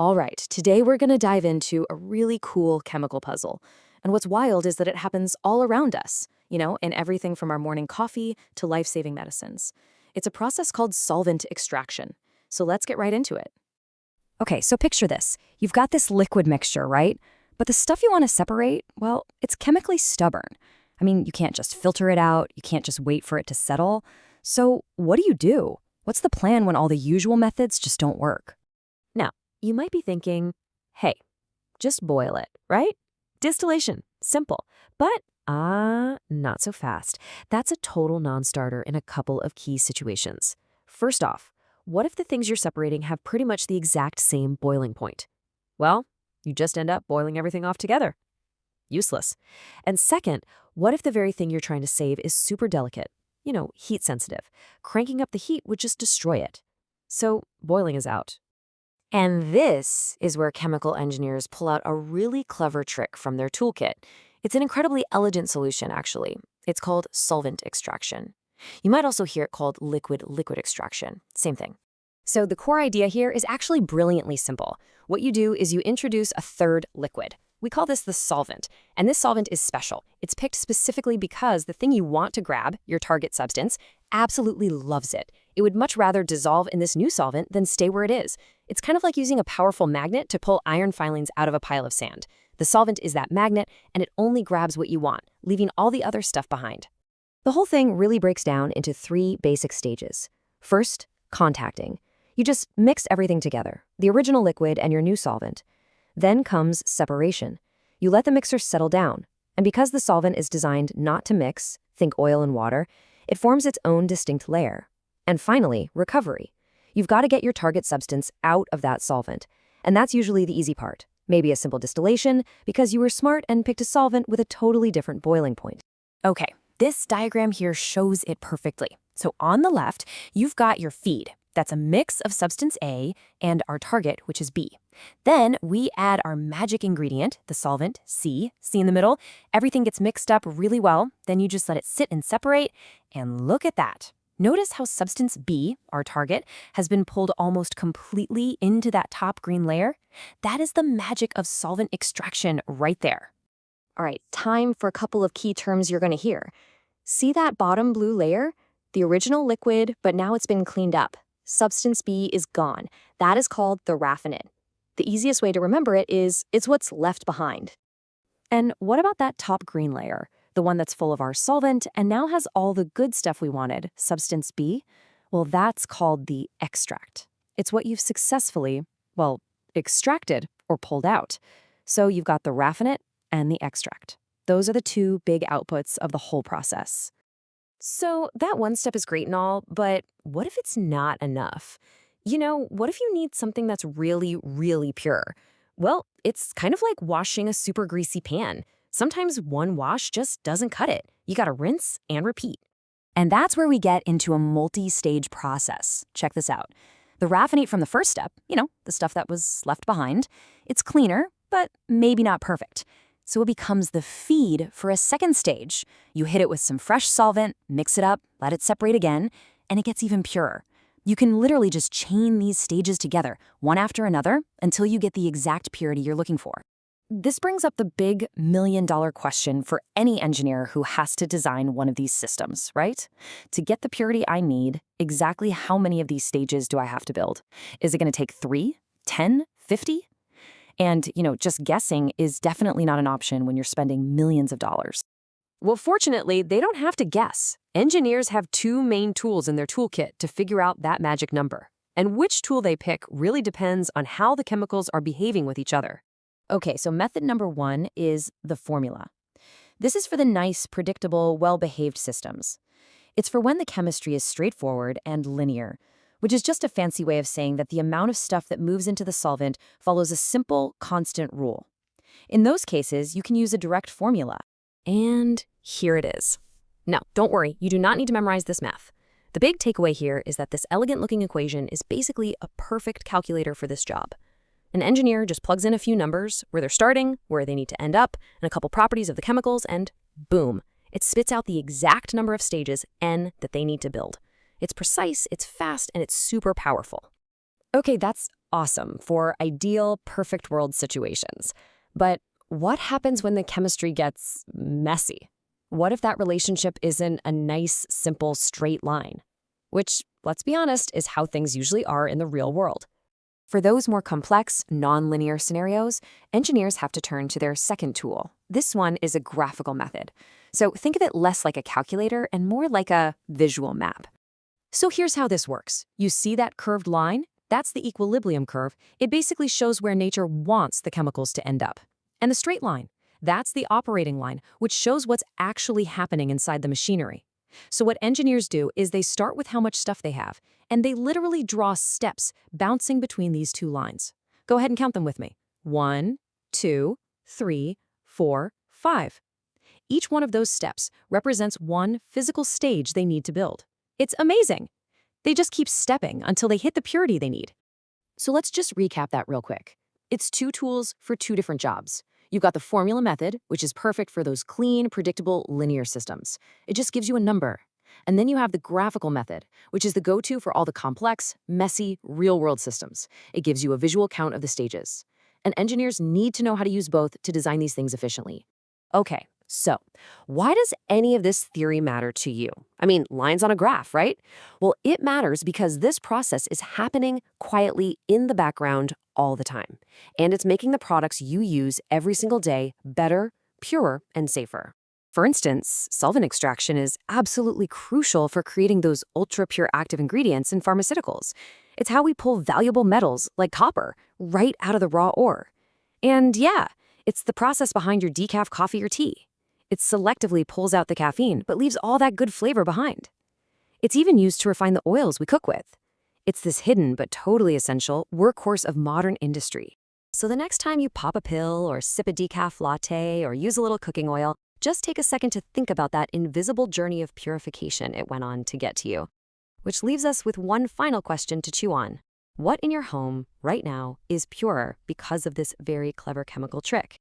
All right, today we're going to dive into a really cool chemical puzzle. And what's wild is that it happens all around us, in everything from our morning coffee to life-saving medicines. It's a process called solvent extraction. So let's get right into it. Okay, so picture this. You've got this liquid mixture, right? But the stuff you want to separate, well, it's chemically stubborn. I mean, you can't just filter it out. You can't just wait for it to settle. So what do you do? What's the plan when all the usual methods just don't work? Now, you might be thinking, hey, just boil it, right? Distillation, simple. But, not so fast. That's a total non-starter in a couple of key situations. First off, what if the things you're separating have pretty much the exact same boiling point? Well, you just end up boiling everything off together. Useless. And second, what if the very thing you're trying to save is super delicate? Heat sensitive. Cranking up the heat would just destroy it. So boiling is out. And this is where chemical engineers pull out a really clever trick from their toolkit. It's an incredibly elegant solution, actually. It's called solvent extraction. You might also hear it called liquid-liquid extraction. Same thing. So the core idea here is actually brilliantly simple. What you do is you introduce a third liquid. We call this the solvent, and this solvent is special. It's picked specifically because the thing you want to grab, your target substance, absolutely loves it. It would much rather dissolve in this new solvent than stay where it is. It's kind of like using a powerful magnet to pull iron filings out of a pile of sand. The solvent is that magnet, and it only grabs what you want, leaving all the other stuff behind. The whole thing really breaks down into 3 basic stages. First, contacting. You just mix everything together, the original liquid and your new solvent. Then comes separation. You let the mixer settle down, and because the solvent is designed not to mix, think oil and water, it forms its own distinct layer. And finally, recovery. You've got to get your target substance out of that solvent, and that's usually the easy part. Maybe a simple distillation, because you were smart and picked a solvent with a totally different boiling point. Okay, this diagram here shows it perfectly. So on the left, you've got your feed. That's a mix of substance A and our target, which is B. Then we add our magic ingredient, the solvent, C. See in the middle? Everything gets mixed up really well. Then you just let it sit and separate, and look at that. Notice how substance B, our target, has been pulled almost completely into that top green layer? That is the magic of solvent extraction right there. All right, time for a couple of key terms you're going to hear. See that bottom blue layer? The original liquid, but now it's been cleaned up. Substance B is gone. That is called the raffinate. The easiest way to remember it is it's what's left behind. And what about that top green layer? The one that's full of our solvent and now has all the good stuff we wanted, substance B? Well, that's called the extract. It's what you've successfully, extracted or pulled out. So you've got the raffinate and the extract. Those are the 2 big outputs of the whole process. So that one step is great and all, but what if it's not enough? What if you need something that's really, really pure? Well, it's kind of like washing a super greasy pan. Sometimes one wash just doesn't cut it. You gotta rinse and repeat. And that's where we get into a multi-stage process. Check this out. The raffinate from the first step, the stuff that was left behind, it's cleaner, but maybe not perfect. So it becomes the feed for a second stage. You hit it with some fresh solvent, mix it up, let it separate again, and it gets even purer. You can literally just chain these stages together, one after another, until you get the exact purity you're looking for. This brings up the big million-dollar question for any engineer who has to design one of these systems, right? To get the purity I need, exactly how many of these stages do I have to build? Is it going to take 3, 10, 50? And, just guessing is definitely not an option when you're spending millions of dollars. Well, fortunately, they don't have to guess. Engineers have 2 main tools in their toolkit to figure out that magic number. And which tool they pick really depends on how the chemicals are behaving with each other. Okay, so method number 1 is the formula. This is for the nice, predictable, well-behaved systems. It's for when the chemistry is straightforward and linear, which is just a fancy way of saying that the amount of stuff that moves into the solvent follows a simple, constant rule. In those cases, you can use a direct formula. And here it is. Now, don't worry, you do not need to memorize this math. The big takeaway here is that this elegant-looking equation is basically a perfect calculator for this job. An engineer just plugs in a few numbers, where they're starting, where they need to end up, and a couple properties of the chemicals, and boom, it spits out the exact number of stages, N, that they need to build. It's precise, it's fast, and it's super powerful. Okay, that's awesome for ideal, perfect world situations. But what happens when the chemistry gets messy? What if that relationship isn't a nice, simple, straight line? Which, let's be honest, is how things usually are in the real world. For those more complex, nonlinear scenarios, engineers have to turn to their second tool. This one is a graphical method. So think of it less like a calculator and more like a visual map. So here's how this works. You see that curved line? That's the equilibrium curve. It basically shows where nature wants the chemicals to end up. And the straight line, that's the operating line, which shows what's actually happening inside the machinery. So what engineers do is they start with how much stuff they have, and they literally draw steps bouncing between these two lines. Go ahead and count them with me. 1, 2, 3, 4, 5. Each one of those steps represents one physical stage they need to build. It's amazing. They just keep stepping until they hit the purity they need. So let's just recap that real quick. It's 2 tools for 2 different jobs. You've got the formula method, which is perfect for those clean, predictable, linear systems. It just gives you a number. And then you have the graphical method, which is the go-to for all the complex, messy, real-world systems. It gives you a visual count of the stages. And engineers need to know how to use both to design these things efficiently. Okay, so why does any of this theory matter to you? I mean, lines on a graph, right? Well, it matters because this process is happening quietly in the background all the time. And it's making the products you use every single day better, purer, and safer. For instance, solvent extraction is absolutely crucial for creating those ultra-pure active ingredients in pharmaceuticals. It's how we pull valuable metals, like copper, right out of the raw ore. And yeah, it's the process behind your decaf coffee or tea. It selectively pulls out the caffeine, but leaves all that good flavor behind. It's even used to refine the oils we cook with. It's this hidden but totally essential workhorse of modern industry. So the next time you pop a pill or sip a decaf latte or use a little cooking oil, just take a second to think about that invisible journey of purification it went on to get to you. Which leaves us with one final question to chew on. What in your home right now is purer because of this very clever chemical trick?